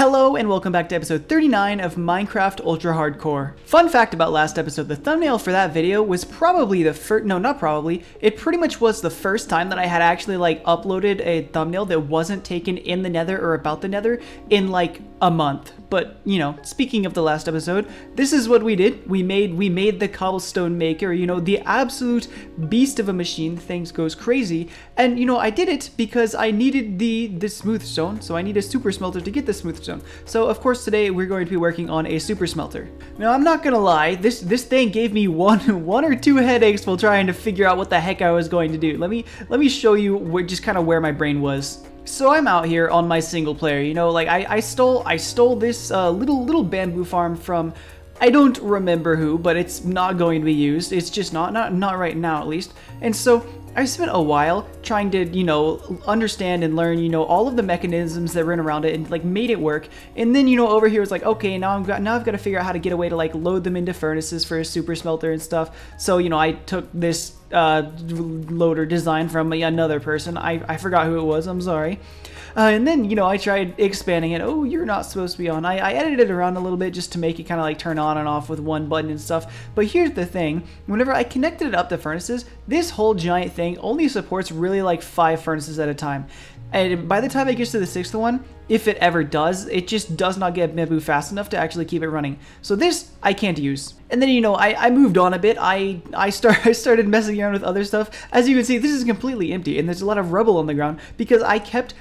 Hello and welcome back to episode 39 of Minecraft Ultra Hardcore. Fun fact about last episode, the thumbnail for that video was probably the first, no not probably, it pretty much was the first time that I had actually uploaded a thumbnail that wasn't taken in the nether or about the nether in like a month. But, you know, speaking of the last episode, this is what we did. We made the cobblestone maker, you know, the absolute beast of a machine. Things goes crazy. And, you know, I did it because I needed the smooth stone, so I need a super smelter to get the smooth stone. So, of course, today we're going to be working on a super smelter. Now, I'm not gonna lie, this thing gave me one or two headaches while trying to figure out what the heck I was going to do. Let me show you just kind of where my brain was. So I'm out here on my single player, you know, like I stole this little bamboo farm from, I don't remember who, but it's not going to be used. It's just not right now at least. And so I spent a while trying to, you know, understand and learn, you know, all of the mechanisms that run around it and like made it work. And then, you know, over here it's like, okay, now I've got to figure out how to get a way to like load them into furnaces for a super smelter and stuff. So, you know, I took this loader design from another person. I forgot who it was, I'm sorry. And then, you know, I tried expanding it. Oh, you're not supposed to be on. I edited it around a little bit just to make it kind of like turn on and off with one button and stuff. But here's the thing. Whenever I connected it up to furnaces, this whole giant thing only supports really like 5 furnaces at a time. And by the time it gets to the 6th one, if it ever does, it just does not get bamboo fast enough to actually keep it running. So this I can't use. And then, you know, I moved on a bit. I started messing around with other stuff. As you can see, this is completely empty and there's a lot of rubble on the ground because I kept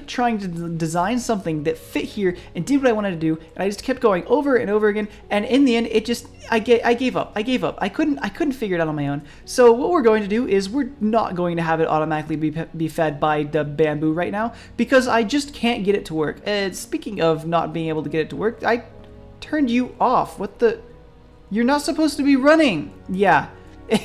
trying to design something that fit here and did what I wanted to do, and I just kept going over and over again, and in the end it just I gave up. I couldn't figure it out on my own. So what we're going to do is we're not going to have it automatically be fed by the bamboo right now because I just can't get it to work. Speaking of not being able to get it to work, I turned you off. What the? You're not supposed to be running. Yeah.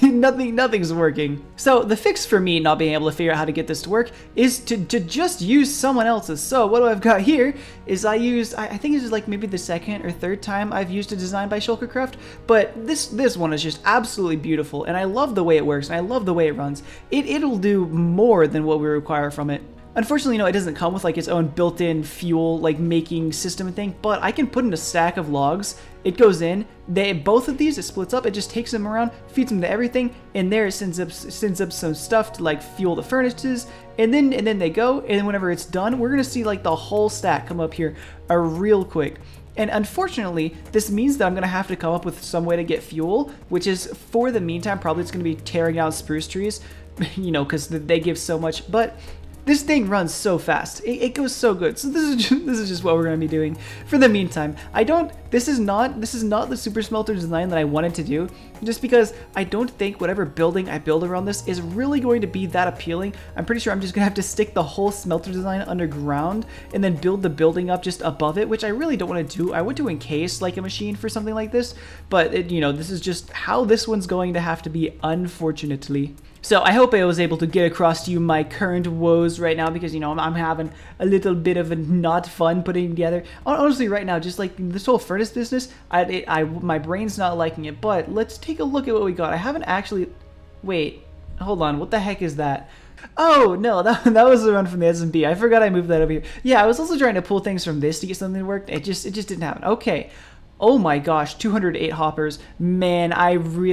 Nothing's working. So the fix for me not being able to figure out how to get this to work is to just use someone else's. So what I've got here is I think this is like maybe the 2nd or 3rd time I've used a design by Shulkercraft, but this one is just absolutely beautiful, and I love the way it works and I love the way it runs. It'll do more than what we require from it. Unfortunately, no, it doesn't come with like its own built-in fuel like making system and thing, but I can put in a stack of logs. It goes in, both of these, it splits up, it just takes them around, feeds them to everything, and there it sends up some stuff to like fuel the furnaces, and then they go, and then whenever it's done, we're gonna see like the whole stack come up here real quick. And unfortunately, this means that I'm going to have to come up with some way to get fuel, which is, for the meantime, probably it's going to be tearing down spruce trees, you know, because they give so much, but this thing runs so fast. It goes so good. So this is just what we're going to be doing for the meantime. This is not the super smelter design that I wanted to do, just because I don't think whatever building I build around this is really going to be that appealing. I'm pretty sure I'm just going to have to stick the whole smelter design underground and then build the building up just above it, which I really don't want to do. I want to encase like a machine for something like this, but you know, this is just how this one's going to have to be, unfortunately. So I hope I was able to get across to you my current woes right now, because, you know, I'm having a little bit of a not fun putting together. Honestly, right now, just like this whole furnace business, my brain's not liking it. But let's take a look at what we got. I haven't actually... Wait, hold on. What the heck is that? Oh, no, that was the run from the SMP. I forgot I moved that over here. Yeah, I was also trying to pull things from this to get something to work. It just didn't happen. Okay. Oh my gosh, 208 hoppers. Man,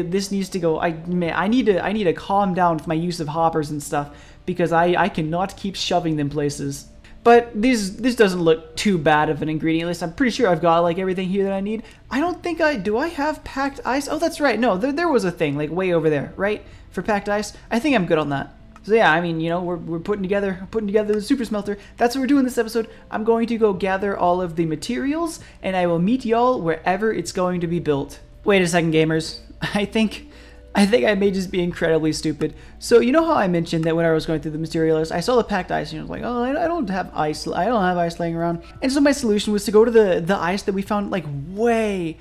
this needs to go. I need to calm down with my use of hoppers and stuff, because I cannot keep shoving them places. But this doesn't look too bad of an ingredient list. I'm pretty sure I've got like everything here that I need. I don't think do I have packed ice? Oh, that's right. No, there was a thing like way over there, right? For packed ice. I think I'm good on that. So yeah, I mean, you know, we're putting together the super smelter. That's what we're doing this episode. I'm going to go gather all of the materials, and I will meet y'all wherever it's going to be built. Wait a second, gamers. I think I may just be incredibly stupid. So you know how I mentioned that when I was going through the material list, I saw the packed ice, and I was like, oh, I don't have ice. I don't have ice laying around. And so my solution was to go to the ice that we found like way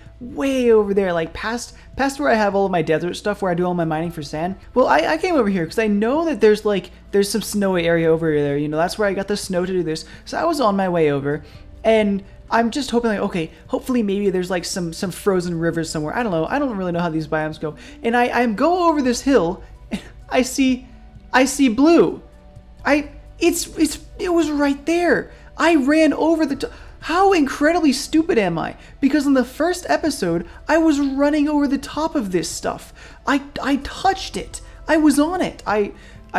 over there, like past where I have all of my desert stuff, where I do all my mining for sand. Well, I came over here because I know that there's some snowy area over there. You know, that's where I got the snow to do this. So I was on my way over, and I'm just hoping, like, okay, hopefully maybe there's like some frozen rivers somewhere. I don't know. I don't really know how these biomes go. And I go over this hill, and I see blue. It was right there. I ran over the How incredibly stupid am I? Because in the first episode, I was running over the top of this stuff. I touched it. I was on it. I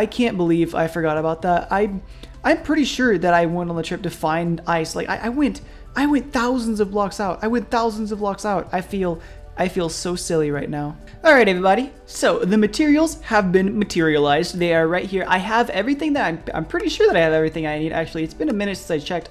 can't believe I forgot about that. I'm pretty sure that I went on the trip to find ice. Like I went thousands of blocks out. I went thousands of blocks out. I feel so silly right now. All right, everybody. So the materials have been materialized. They are right here. I have everything that I'm pretty sure that I have everything I need. Actually, it's been a minute since I checked.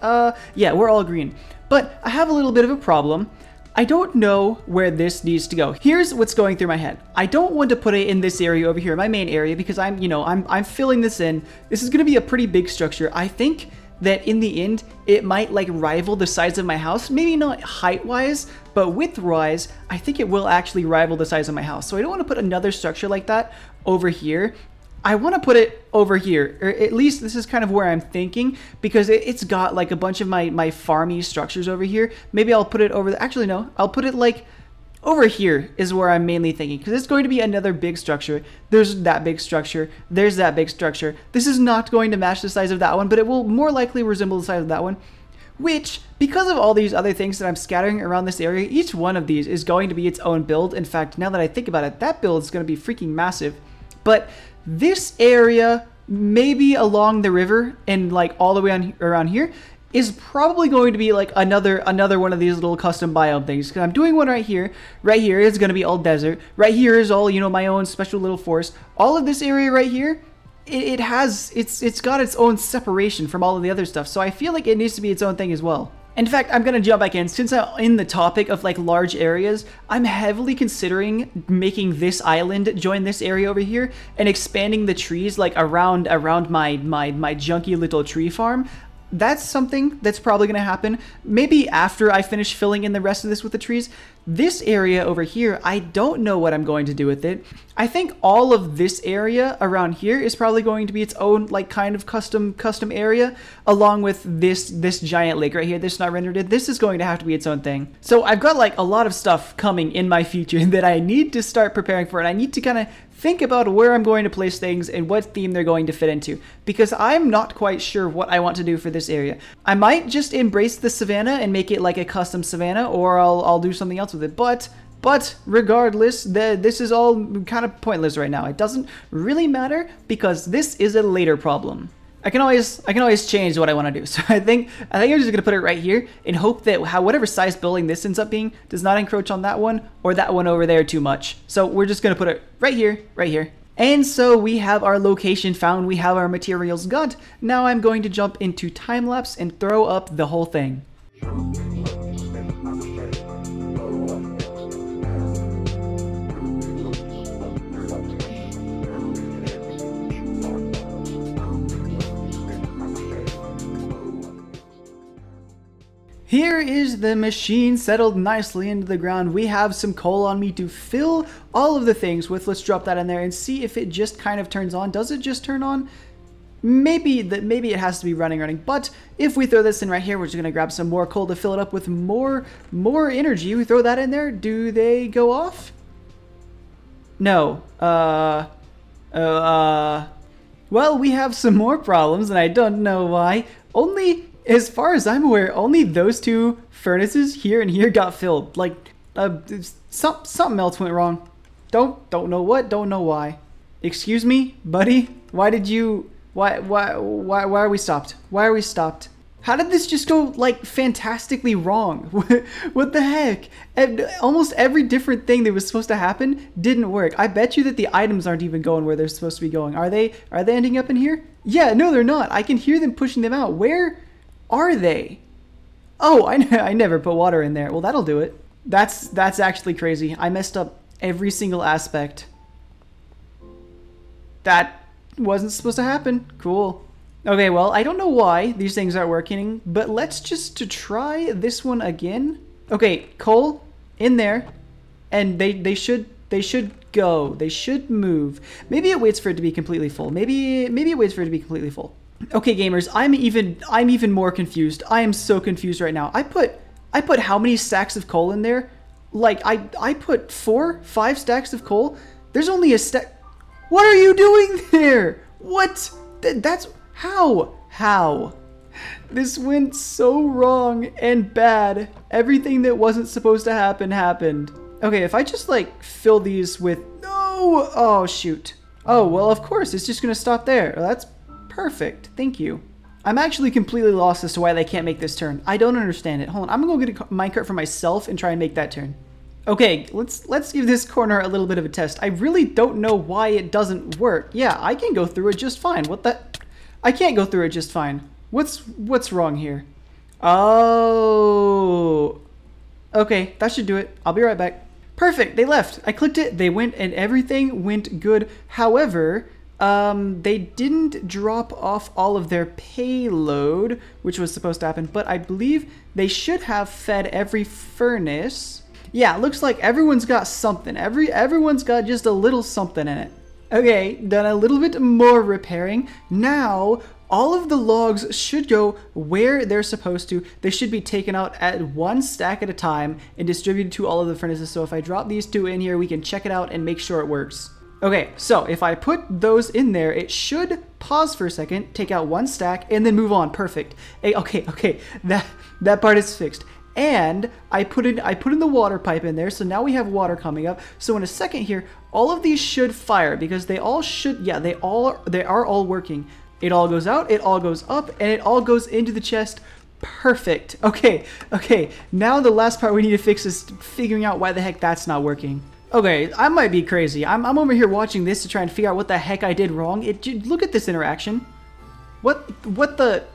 Yeah, we're all green. But I have a little bit of a problem. I don't know where this needs to go. Here's what's going through my head. I don't want to put it in this area over here, my main area, because I'm filling this in. This is going to be a pretty big structure. I think that in the end, it might like rival the size of my house. Maybe not height-wise, but width-wise, I think it will actually rival the size of my house. So I don't want to put another structure like that over here. I want to put it over here, or at least this is kind of where I'm thinking, because it's got like a bunch of my farmy structures over here. Maybe I'll put it over the, actually no, I'll put it like over here is where I'm mainly thinking, because it's going to be another big structure. There's that big structure. There's that big structure. This is not going to match the size of that one, but it will more likely resemble the size of that one, which, because of all these other things that I'm scattering around this area, each one of these is going to be its own build. In fact, now that I think about it, that build is going to be freaking massive. But this area, maybe along the river and like all the way around here, is probably going to be like another one of these little custom biome things. Because I'm doing one right here. Right here is going to be all desert. Right here is all, my own special little forest. All of this area right here, it's got its own separation from all of the other stuff. So I feel like it needs to be its own thing as well. In fact, I'm going to jump back in. Since I'm in the topic of like large areas, I'm heavily considering making this island join this area over here and expanding the trees like around my junky little tree farm. That's something that's probably going to happen maybe after I finish filling in the rest of this with the trees. This area over here, I don't know what I'm going to do with it. I think all of this area around here is probably going to be its own like kind of custom area, along with this giant lake right here. This is not rendered in. This is going to have to be its own thing. So I've got like a lot of stuff coming in my future that I need to start preparing for, and I need to kind of think about where I'm going to place things and what theme they're going to fit into, because I'm not quite sure what I want to do for this area. I might just embrace the savanna and make it like a custom savanna, or I'll do something else with it. But regardless, this is all kind of pointless right now. It doesn't really matter because this is a later problem. I can always change what I want to do. So I think I'm just gonna put it right here and hope that whatever size building this ends up being does not encroach on that one or that one over there too much. So we're just gonna put it right here, right here. And so we have our location found, we have our materials got. Now I'm going to jump into time lapse and throw up the whole thing. Here is the machine settled nicely into the ground. We have some coal on me to fill all of the things with. Let's drop that in there and see if it just kind of turns on. Does it just turn on? Maybe it has to be running. But if we throw this in right here, we're just gonna grab some more coal to fill it up with more energy. We throw that in there. Do they go off? No. Well, we have some more problems, and I don't know why. As far as I'm aware, only those two furnaces here and here got filled. Like, something else went wrong. Don't know what, don't know why. Excuse me, buddy? Why are we stopped? Why are we stopped? How did this just go, like, fantastically wrong? What the heck? Almost every different thing that was supposed to happen didn't work. I bet you that the items aren't even going where they're supposed to be going. Are they ending up in here? Yeah, no, they're not. I can hear them pushing them out. Where are they? Oh, I never put water in there. Well, that'll do it. That's actually crazy. I messed up every single aspect. That wasn't supposed to happen. Cool. Okay, well, I don't know why these things aren't working, but let's just try this one again. Okay, coal in there, and they should go. They should move. Maybe it waits for it to be completely full. Maybe it waits for it to be completely full. Okay, gamers, I'm even more confused. I am so confused right now. I put how many stacks of coal in there? Like I put 4-5 stacks of coal. There's only a stack. What are you doing there? What? That's how? This went so wrong and bad. Everything that wasn't supposed to happen happened. Okay, if I just like fill these with, no, oh shoot. Oh, well, of course, it's just gonna stop there. That's perfect, thank you. I'm actually completely lost as to why they can't make this turn. I don't understand it. Hold on, I'm gonna go get a minecart for myself and try and make that turn. Okay, let's give this corner a little bit of a test. I really don't know why it doesn't work. Yeah, I can go through it just fine. What the? I can't go through it just fine. What's wrong here? Oh. Okay, that should do it. I'll be right back. Perfect, they left. I clicked it, they went, and everything went good. However, they didn't drop off all of their payload, which was supposed to happen, but I believe they should have fed every furnace. Yeah, it looks like everyone's got something. Everyone's got just a little something in it. Okay, done a little bit more repairing. Now, all of the logs should go where they're supposed to. They should be taken out at one stack at a time and distributed to all of the furnaces. So if I drop these two in here, we can check it out and make sure it works. Okay, so if I put those in there, it should pause for a second, take out one stack, and then move on. Perfect. Okay, that part is fixed. And I put in the water pipe in there, so now we have water coming up. So in a second here, all of these should fire because they all should, yeah, they are all working. It all goes out, it all goes up, and it all goes into the chest. Perfect. Okay, now the last part we need to fix is figuring out why the heck that's not working. Okay, I might be crazy. I'm over here watching this to try and figure out what the heck I did wrong. Look at this interaction. What the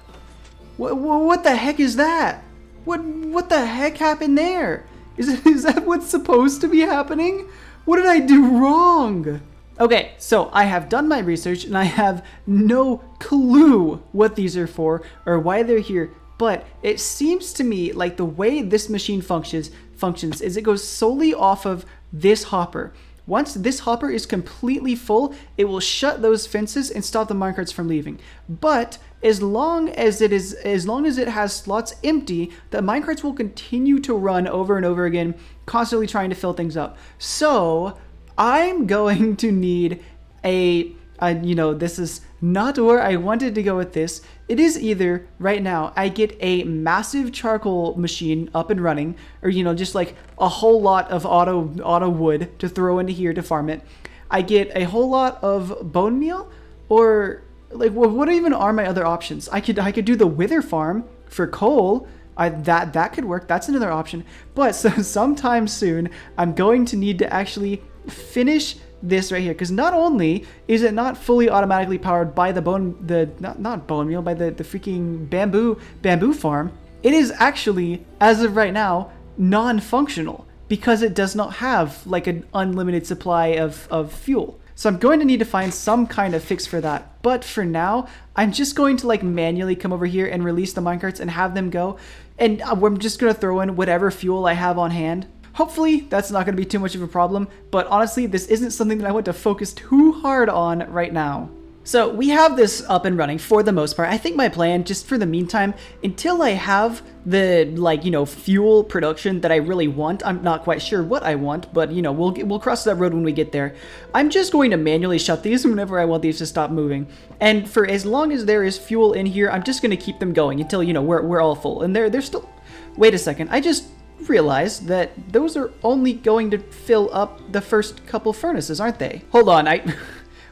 heck is that? What the heck happened there? Is that what's supposed to be happening? What did I do wrong? Okay, so I have done my research and I have no clue what these are for or why they're here, but it seems to me like the way this machine functions is it goes solely off of this hopper. Once this hopper is completely full, it will shut those fences and stop the minecarts from leaving. But as long as it has slots empty, the minecarts will continue to run over and over again, constantly trying to fill things up. So I'm going to need this is not where I wanted to go with this. It is either right now I get a massive charcoal machine up and running, or just like a whole lot of auto wood to throw into here to farm it. I get a whole lot of bone meal, or like what even are my other options? I could do the wither farm for coal. That could work. That's another option. But sometime soon I'm going to need to actually finish this right here, because not only is it not fully automatically powered by the not bone meal, by the freaking bamboo farm, it is actually, as of right now, non-functional because it does not have like an unlimited supply of fuel. So I'm going to need to find some kind of fix for that. But for now, I'm just going to like manually come over here and release the minecarts and have them go. And I'm just going to throw in whatever fuel I have on hand. Hopefully that's not going to be too much of a problem, but honestly this isn't something that I want to focus too hard on right now. So we have this up and running for the most part. I think my plan, just for the meantime, until I have the fuel production that I really want, I'm not quite sure what I want, but we'll cross that road when we get there. I'm just going to manually shut these whenever I want these to stop moving. And for as long as there is fuel in here, I'm just going to keep them going until we're all full. And they're still. Wait a second, I just realize that those are only going to fill up the first couple furnaces, aren't they? Hold on,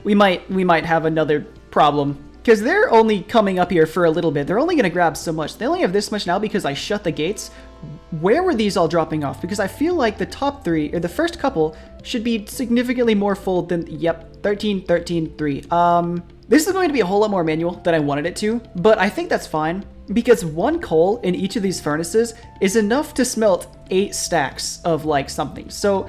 we might have another problem, because they're only coming up here for a little bit. They're only going to grab so much. They only have this much now because I shut the gates. Where were these all dropping off? Because I feel like the top three, or the first couple, should be significantly more full than, yep, 13, 13, 3. This is going to be a whole lot more manual than I wanted it to, but I think that's fine, because one coal in each of these furnaces is enough to smelt 8 stacks of like something. So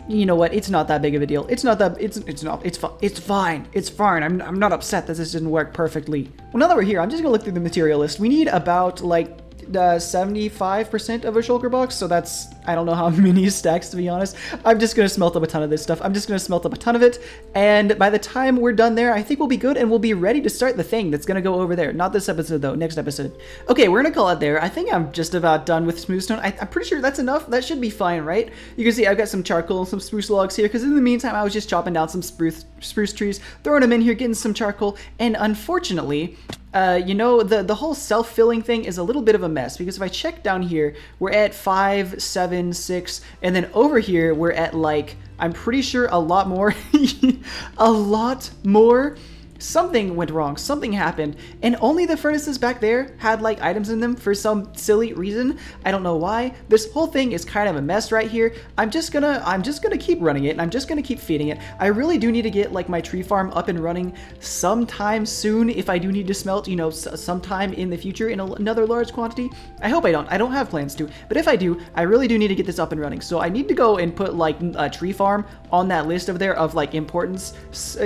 you know what? It's not that big of a deal. It's fine. It's fine. I'm not upset that this didn't work perfectly. Well, now that we're here, I'm just gonna look through the material list. We need about like 75% of a shulker box, so that's, I don't know how many stacks, to be honest. I'm just gonna smelt up a ton of this stuff. I'm just gonna smelt up a ton of it, and by the time we're done there, I think we'll be good and we'll be ready to start the thing that's gonna go over there. Not this episode though, next episode. Okay, we're gonna call it there. I think I'm just about done with smooth stone. I'm pretty sure that's enough. That should be fine, right? You can see I've got some charcoal and some spruce logs here, because in the meantime I was just chopping down some spruce trees, throwing them in here, getting some charcoal, and unfortunately you know, the whole self-filling thing is a little bit of a mess, because if I check down here, we're at 5, 7, 6, and then over here we're at, like, I'm pretty sure a lot more. A lot more. Something went wrong, something happened, and only the furnaces back there had like items in them for some silly reason. I don't know why. This whole thing is kind of a mess right here. I'm just gonna keep running it, and I'm just gonna keep feeding it. I really do need to get like my tree farm up and running sometime soon if I do need to smelt, you know, sometime in the future in another large quantity. I hope I don't. I don't have plans to, but if I do, I really do need to get this up and running. So I need to go and put like a tree farm on that list over there of like importance.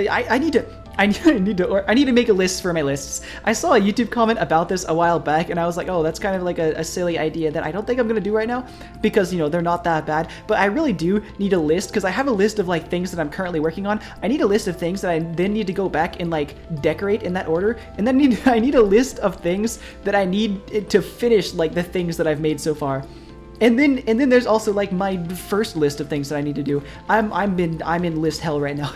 I need to make a list for my lists. I saw a YouTube comment about this a while back, and I was like, oh, that's kind of like a silly idea that I don't think I'm gonna do right now, because, you know, they're not that bad. But I really do need a list, because I have a list of like things that I'm currently working on. I need a list of things that I then need to go back and like decorate in that order, and then I need a list of things that I need to finish like the things that I've made so far. And then there's also like my first list of things that I need to do. I'm in list hell right now.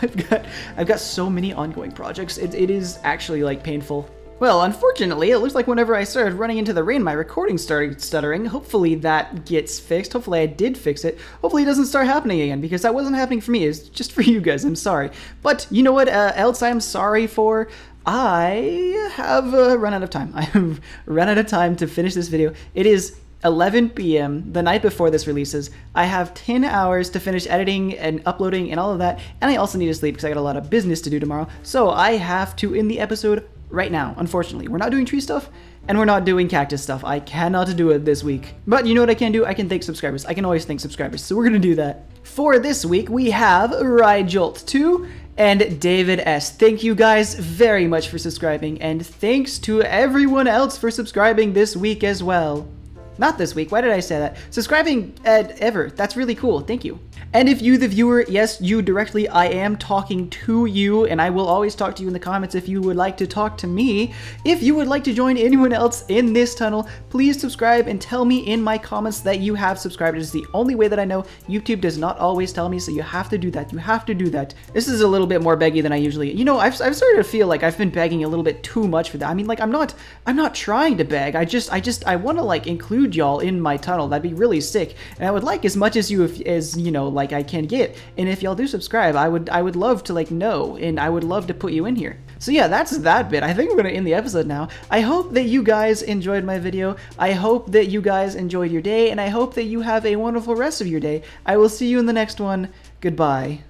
I've got so many ongoing projects. It is actually like painful. Well, unfortunately, it looks like whenever I started running into the rain, my recording started stuttering. Hopefully that gets fixed. Hopefully I did fix it. Hopefully it doesn't start happening again, because that wasn't happening for me. It's just for you guys. I'm sorry. But you know what else I'm sorry for? I have run out of time. I have run out of time to finish this video. It is 11 p.m. the night before this releases. I have 10 hours to finish editing and uploading and all of that, and I also need to sleep because I got a lot of business to do tomorrow. So I have to end the episode right now, unfortunately. We're not doing tree stuff, and we're not doing cactus stuff. I cannot do it this week. But you know what I can do? I can thank subscribers. I can always thank subscribers, so we're gonna do that. For this week, we have Ryjolt2 and David S. Thank you guys very much for subscribing, and thanks to everyone else for subscribing this week as well. Not this week, why did I say that? Subscribing ever, that's really cool, thank you. And if you, the viewer, yes, you directly, I am talking to you, and I will always talk to you in the comments if you would like to talk to me. If you would like to join anyone else in this tunnel, please subscribe and tell me in my comments that you have subscribed. It is the only way that I know. YouTube does not always tell me, so you have to do that. You have to do that. This is a little bit more beggy than I usually, you know, I've started to feel like I've been begging a little bit too much for that. I mean, like, I'm not trying to beg. I want to like include y'all in my tunnel. That'd be really sick, and I would like as much as you know, like I can get. And if y'all do subscribe, I would love to like know, and I would love to put you in here. So yeah, that's that bit. I think we're gonna end the episode now. I hope that you guys enjoyed my video. I hope that you guys enjoyed your day, and I hope that you have a wonderful rest of your day. I will see you in the next one. Goodbye.